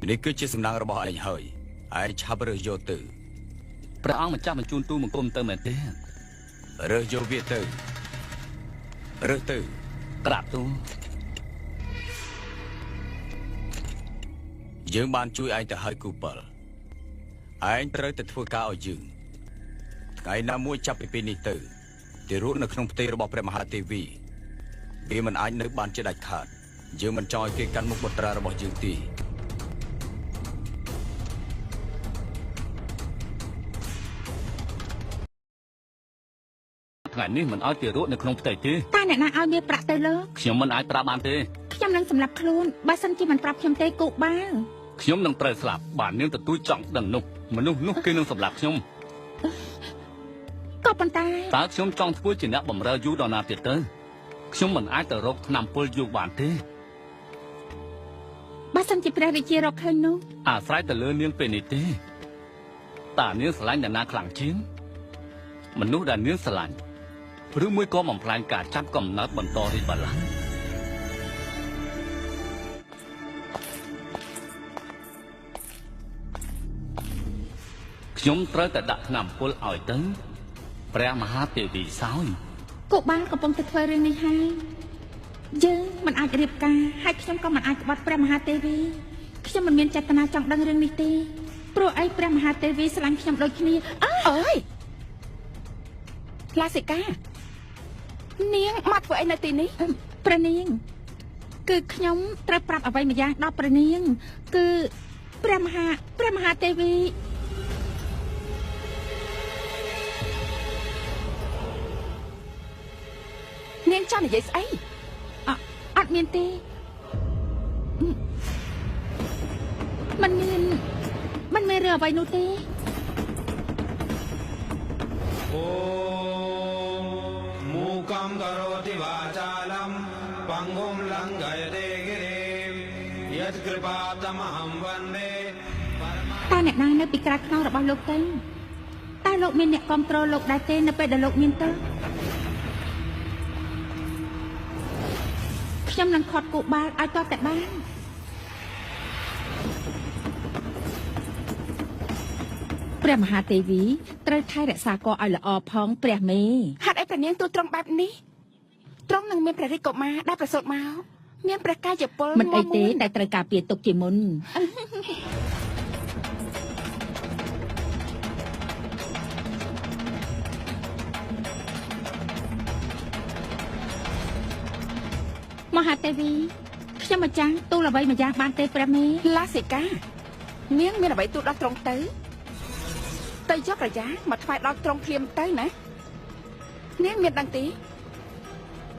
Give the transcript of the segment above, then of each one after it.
នេះគឺជាសំណាងរបស់ឯងហើយឯងឆាប់រើសយកទៅព្រះអង្គម្ចាស់បញ្ជូនទូមង្គមទៅមែនទេរើសយកវាទៅរើសទៅក្រាបទូលយើងបានជួយឯងទៅឲ្យគូពិលឯងត្រូវតែធ្វើការឲ្យយើងថ្ងៃណាមួយចាប់ពីពេលនេះទៅទារកនៅក្នុងផ្ទៃរបស់ព្រះមហាទេវីវាមិនអាចនៅបានជាដាច់ខាតយើងមិនចង់ឲ្យគេកាន់មុខបុត្រារបស់យើងទេថ្ងៃនេះមិនឲ្យទារកនៅក្នុងផ្ទៃទេតែអ្នកណាឲ្យមានប្រាក់ទៅលើខ្ញុំមិនអាចប្រាប់បានទេខ្ញុំនឹងសម្លាប់ខ្លួនបើសិនជាមិនប្រាប់ខ្ញុំទេគូបាល់ខ្ញុំនឹងត្រូវស្លាប់បាទនាងទទួលចង់ដឹងនោះមនុស្សនោះគេនឹងសម្លាប់ខ្ញុំក៏ប៉ុន្តែតើខ្ញុំចង់ធ្វើជាអ្នកបម្រើយូរដល់ណាទៀតទៅខ្ញុំមិនអាចទៅរកថ្នាំពុលយូរបានទេបើសិនជាព្រះរាជារកឃើញនោះអាស្រ័យទៅលើនាងពេលនេះទេតើនាងស្រឡាញ់អ្នកណាខ្លាំងជាងមនុស្សដែលនាងស្រឡាញ់ឬមួយក៏បំផ្លាញការចាប់កំណើតបន្តរីកបល្ល័ង្កខ្ញុំត្រូវតែដាក់ថ្នាំពុលឲ្យទៅព្រះមហាទេវីសោយគូបាល់កំពុងតែធ្វើរឿងនេះហើយយើងមិនអាចរៀបការហើយខ្ញុំក៏មិនអាចក្បត់ព្រះមហាទេវីខ្ញុំមិនមានចេតនាចង់ដឹងរឿងនេះទេព្រោះអីព្រះមហាទេវីស្រឡាញ់ខ្ញុំដូចគ្នាអើយឡាសិកានាងមកធ្វើអីនៅទីនេះព្រះនាងគឺខ្ញុំត្រូវប្រាប់អ្វីម្យ៉ាងដល់ព្រះនាងគឺព្រះមហាទេវីនាងចង់និយាយស្អីអត់មានទេมันមានរឿងអ្វីនោះទេអូមូកំករោទិវាចាលំបង្ងុំលង្កយទេគិរិយតក្របាតាមហំវណ្ណេតើអ្នកណានៅពីក្រៅខ្នងរបស់លោកទៅតើលោកមានអ្នកគ្រប់គ្រងលោកដែរទេនៅពេលដែលលោកមានទៅខ្ញុំនឹងខាត់គូបាល់ឲ្យតតែបានព្រះមហាទេវីត្រូវថែរក្សាកឲ្យល្អផងព្រះមេហេតុអីព្រះនាងទូត្រង់បែបនេះត្រង់នឹងមានព្រះរាជកុមារដែលប្រសូតមកមានព្រះកាយពលមិនអីទេតែត្រូវការពារទុកជាមុនមហាទេវីខ្ញុំម្ចាស់ទូលអ្វីម្យ៉ាងបានទេព្រះមេឡាសិកានាងមានអ្វីទូលដល់ត្រង់ទៅយកប្រយ៉ាមកថ្វាយដល់ត្រង់ភ្លាមទៅណានាងមានដឹងទេ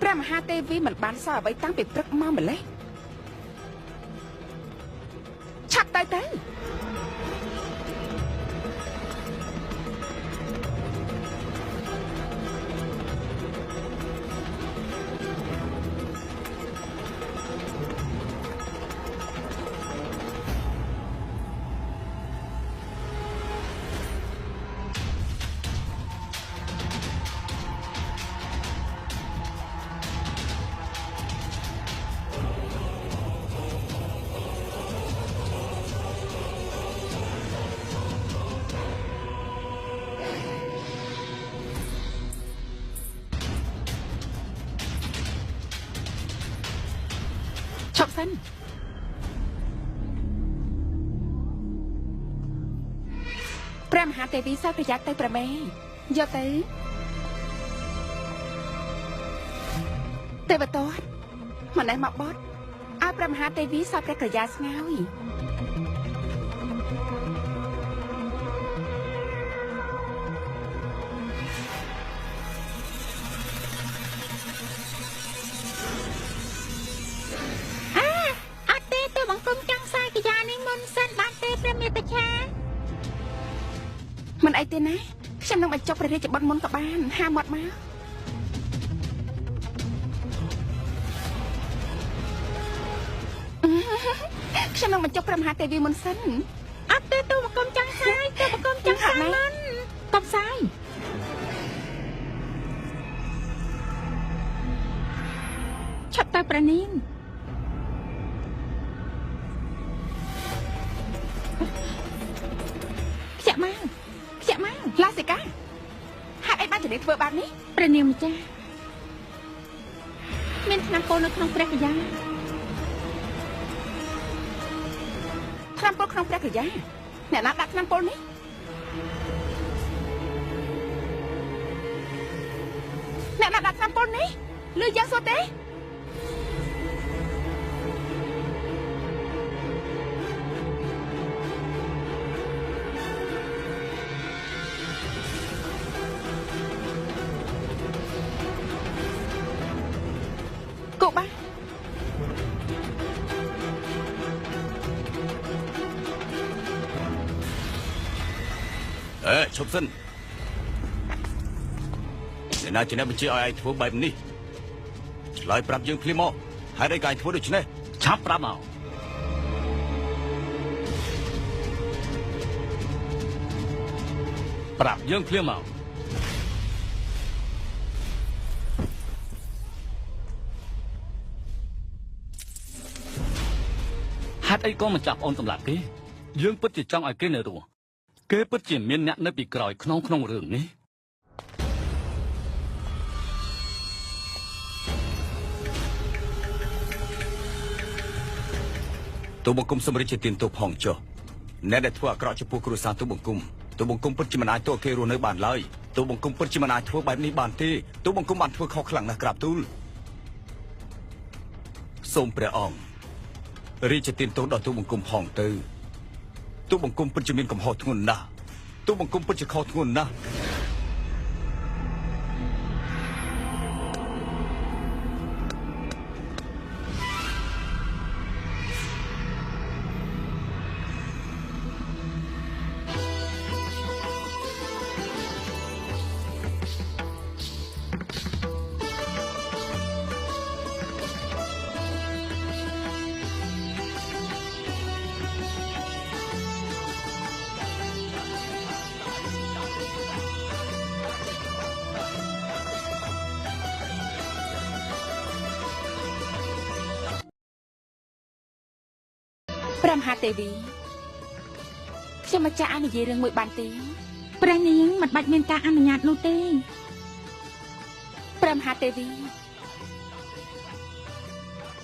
ព្រះមហាទេវីមិនបានសល់អ្វីតាំងពីព្រឹកមកម្លេះឆាប់ទៅឈប់សិនព្រះមហាទេវីសោកប្រយ័ត្នទៅព្រះមេយកទៅទេវតាម្នេះមកបត់ឲ្យព្រះមហាទេវីសោកព្រះក្រយ៉ាស្ងោយមិនអីទេណាខ្ញុំនឹងបញ្ចុះព្រះរាជបុត្រមុនក៏បានហាមាត់មកខ្ញុំនឹងបញ្ចុះព្រះមហាទេវីមុនសិនអត់ទេទូបង្គំចង់សាយទូបង្គំចង់សាយមុនកុំសាយឆាប់ទៅព្រះនាង សិកាហេតុអីបានជំនាញធ្វើបែបនេះព្រះនាងម្ចាស់មានឆ្នាំពលនៅក្នុងព្រះកញ្ញាឆ្នាំពលក្នុងព្រះកញ្ញាអ្នកណាដាក់ឆ្នាំពលនេះអ្នកណាដាក់ឆ្នាំពលនេះលឺយ៉ាងសួរទេគូបាឈប់សិនអ្នកណាជាអ្នកបញ្ជាឲ្យឯងធ្វើបែបនេះឆ្លើយប្រាប់យើងភ្លាមមកហេតុអីក៏ឯងធ្វើដូច្នេះឆាប់ប្រាប់មកប្រាប់យើងភ្លាមមកហេតុអីក៏មិនចាប់អូនសម្លាប់គេយើងពិតជាចង់ឲ្យគេនៅរស់គេពិតជាមានអ្នកនៅពីក្រោយក្នុងរឿងនេះទូបង្គំសម្រិទ្ធជាទានទោសផងចុះអ្នកដែលធ្វើអាក្រក់ចំពោះគ្រួសារទូបង្គំពិតជាមិនអាចទោសគេរស់នៅបានឡើយទូបង្គំពិតជាមិនអាចធ្វើបែបនេះបានទេទូបង្គំបានធ្វើខុសខ្លាំងណាស់ក្រាបទូលសូមព្រះអង្គរាជទានទោសដល់ទូបង្គំផងទៅទូបង្គំពិតជាមានកំហុសធ្ងន់ណាស់ទូបង្គំពិតជាខុសធ្ងន់ណាស់ព្រះមហាទេវីខ្ញុំមកចាស់អនុញ្ញាតរឿងមួយបានទេព្រះនាងមិនបាច់មានការអនុញ្ញាតនោះទេព្រះមហាទេវី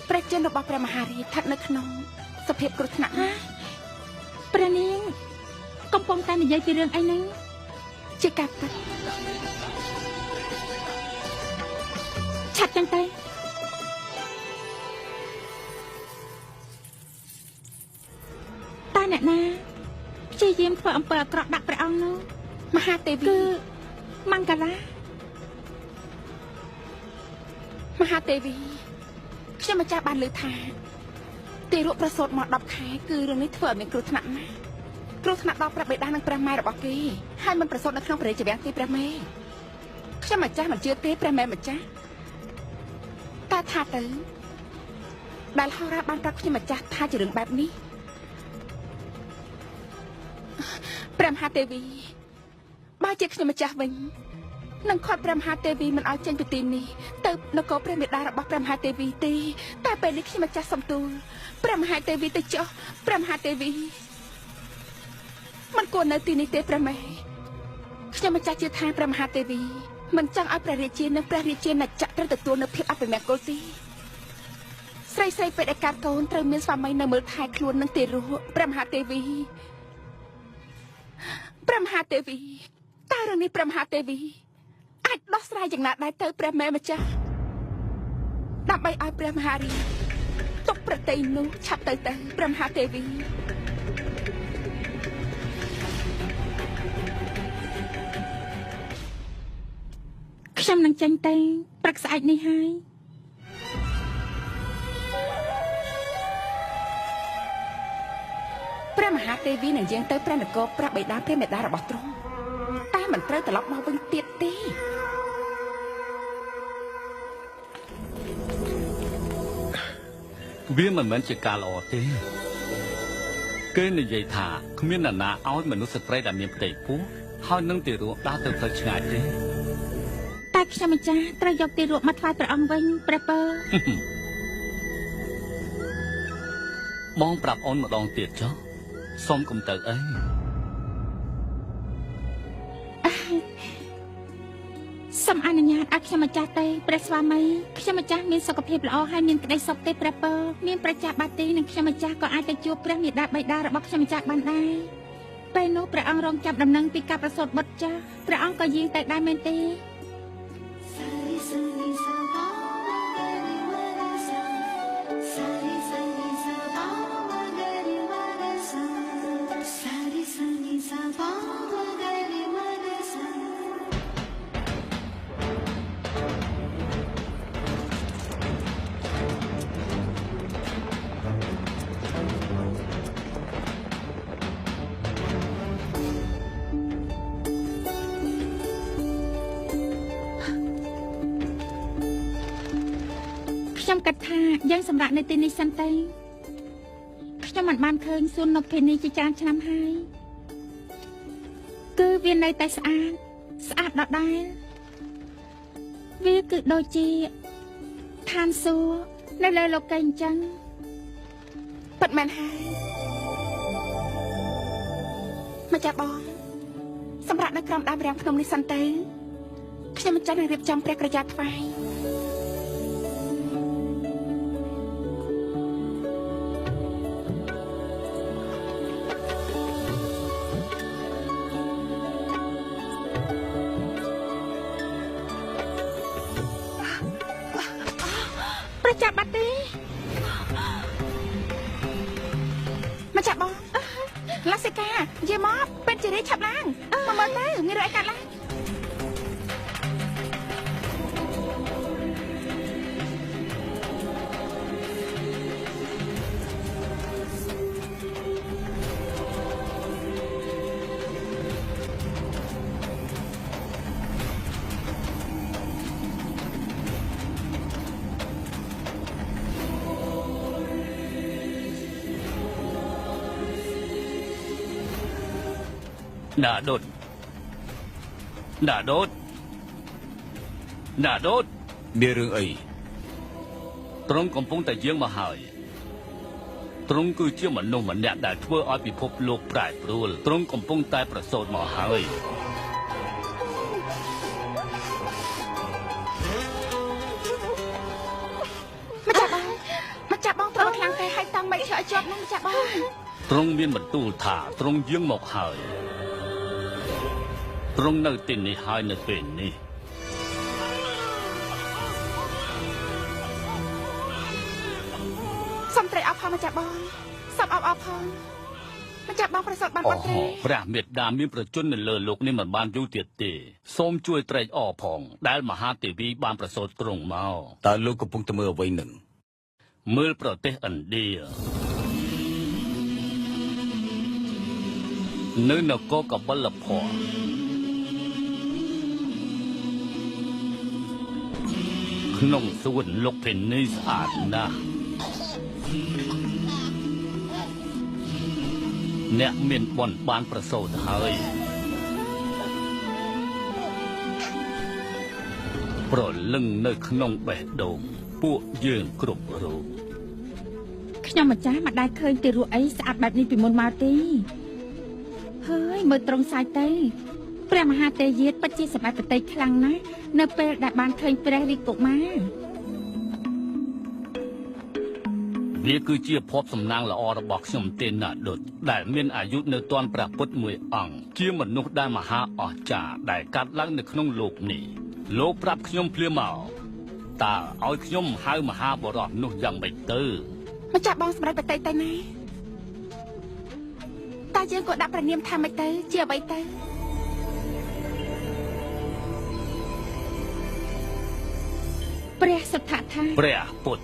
ព្រះជន្មរបស់ព្រះមហារាជស្ថិតនៅក្នុងសភាពគ្រោះថ្នាក់ព្រះនាងកំពុងតែនិយាយពីរឿងអីហ្នឹងជាការពិតឆាប់ចឹងទៅអ្នកណាព្យាយាមធ្វើអំពើអាក្រក់ដាក់ព្រះអង្គនោះមហាទេវីគឺមង្គលាមហាទេវីខ្ញុំម្ចាស់បានលើថាទារកប្រសូតមក10ខែគឺរឿងនេះធ្វើឲ្យមានគ្រោះថ្នាក់ណាស់គ្រោះថ្នាក់ដល់ព្រះបិតានិងព្រះម៉ែរបស់គេហើយមិនប្រសូតនៅក្នុងព្រះរាជវាំងទេព្រះមេខ្ញុំម្ចាស់មិនជឿទេព្រះមេម្ចាស់តែថាទៅដែលហោរាបានប្រាប់ខ្ញុំម្ចាស់ថាជារឿងបែបនេះព្រះមហាទេវីបើជាខ្ញុំម្ចាស់វិញនឹងខាត់ព្រះមហាទេវីមិនឲ្យចេញពីទីនេះទៅនគរព្រះមេដារបស់ព្រះមហាទេវីទេតែពេលនេះខ្ញុំម្ចាស់សំទូលព្រះមហាទេវីទៅចុះព្រះមហាទេវីមិនគួរនៅទីនេះទេព្រះមេខ្ញុំម្ចាស់ជឿថាព្រះមហាទេវីមិនចង់ឲ្យព្រះរាជានិងព្រះរាជាណាចក្រត្រូវទទួលនៅភាពអពមង្គលទេស្រីពេតឯកាត់កូនត្រូវមានស្វាមីនៅមើលថែខ្លួននឹងទេរស់ព្រះមហាទេវីព្រះមហាទេវីតើរឿងនេះព្រះមហាទេវីអាចដោះស្រាយយ៉ាងណាដែរទៅព្រះមេម្ចាស់ដើម្បីឲ្យព្រះមហារាជទុកប្រតិនោះឆាប់ទៅព្រះមហាទេវីខ្ញុំនឹងចេញទៅព្រឹកស្អែកនេះហើយព្រះមហាទេវីនឹងយាងទៅព្រះនគរព្រះបិតាព្រះមេដារបស់ទ្រង់តែមិនត្រូវត្រឡប់មកវិញទៀតទេវាមិនមែនជាការល្អទេគេនិយាយថាគ្មាននរណាឲ្យមនុស្សស្ត្រីដែលមានផ្ទៃពោះហើយនឹងទារកដើរទៅផ្លូវឆ្ងាយទេតែខ្ញុំម្ចាស់ត្រូវយកទារកមកថ្វាយព្រះអង្គវិញព្រះពើបងប្រាប់អូនម្ដងទៀតចុះសុំកុំទៅអី សូមអនុញ្ញាតឲ្យខ្ញុំម្ចាស់ទេព្រះស្វាមីខ្ញុំម្ចាស់មានសុខភាពល្អហើយមានក្តីសុខទេព្រះពរមានប្រជាបាទីនិងខ្ញុំម្ចាស់ក៏អាចទៅជួបព្រះមាតាបិតារបស់ខ្ញុំម្ចាស់បានដែរពេលនោះព្រះអង្គរងចាប់ដំណឹងពីការប្រសូតបុត្រចាស់ព្រះអង្គក៏យាងទៅដែរមែនទេខ្ញុំគិតថាយើងសម្រាប់នៅទីនេះសិនទៅខ្ញុំមិនបានឃើញសួននភេនីជាច្រើនឆ្នាំហើយគឺវានៅតែស្អាតដដែលវាគឺដូចជាឋានសួគ៌នៅលើលោកីអញ្ចឹងពិតមែនហើយម្ចាស់បងសម្រាប់នៅក្រោមដើមរាំងភ្នំនេះសិនទៅខ្ញុំមិនចាំនឹងរៀបចំព្រះក្រយ៉ាថ្វាយចាប់បាត់ទេមកចាប់បងឡាសិកាយាមកពេទ្យជរាឆាប់ឡើងមកមើលទៅមានរឿងអីកើតឡើងĐã đốt Bia rương ấy Trong công phong tại dương mà hỏi Trong cư chưa mà nông mà nẹ đã thua oi bị phốp lục prải prul Trong công phong tạiប្រសូតmà hỏi ម្ចាស់បងត្រូវខ្លាំងតែឲ្យតង់មិនឆ្លជាប់នឹងម្ចាស់បង Trongមានបន្ទូលថាត្រង់យើងមកហើយត្រង់នៅទីនេះហើយនៅពេលនេះសុំត្រីអបផងម្ចាស់បងសុំអបផងម្ចាស់បងប្រសូតបានបាត់ទេព្រះមេត្តាមានប្រជញ្ញនៅលើលោកនេះមិនបានយូរទៀតទេសូមជួយត្រេកអរផងដែលមហាទេវីបានប្រសូតត្រង់មកតើលោកកំពុងតែមើលអ្វីនឹងមើលប្រទេសឥណ្ឌានៅនគរកបិលភ័ក្រក្នុងសួនលោកភេនីស្អាតណាស់អ្នកមានបុណ្យបានប្រសូតហើយប្រលឹងនៅក្នុងបេះដូងពួកយើងគ្រប់រូបខ្ញុំម្ចាស់មិនដែលឃើញទីរੂអីស្អាតបែបនេះពីមុនមកទេហើយមើលត្រង់សាយទៅព្រះមហាទេយាទពិតជាសម្បត្តិប្រតិខ្លាំងណាស់នៅពេលដែលបានឃើញព្រះរាជកុមារវាគឺជាភពសំណាងល្អរបស់ខ្ញុំទេណាដុតដែលមានអាយុនៅទាន់ព្រះពុទ្ធមួយអង្គជាមនុស្សដែលមហាអស្ចារ្យដែលកាត់ឡើងនៅក្នុងโลกនេះលោកប្រាប់ខ្ញុំភ្លាមមកតើឲ្យខ្ញុំហៅមហាបរោះនោះយ៉ាងម៉េចទៅម្ចាស់បងសម្រាប់ប្រតិទៅណាតើយើងក៏ដាក់ប្រនាមថាម៉េចទៅជាអ្វីទៅព្រះសុទ្ធថាព្រះពុទ្ធ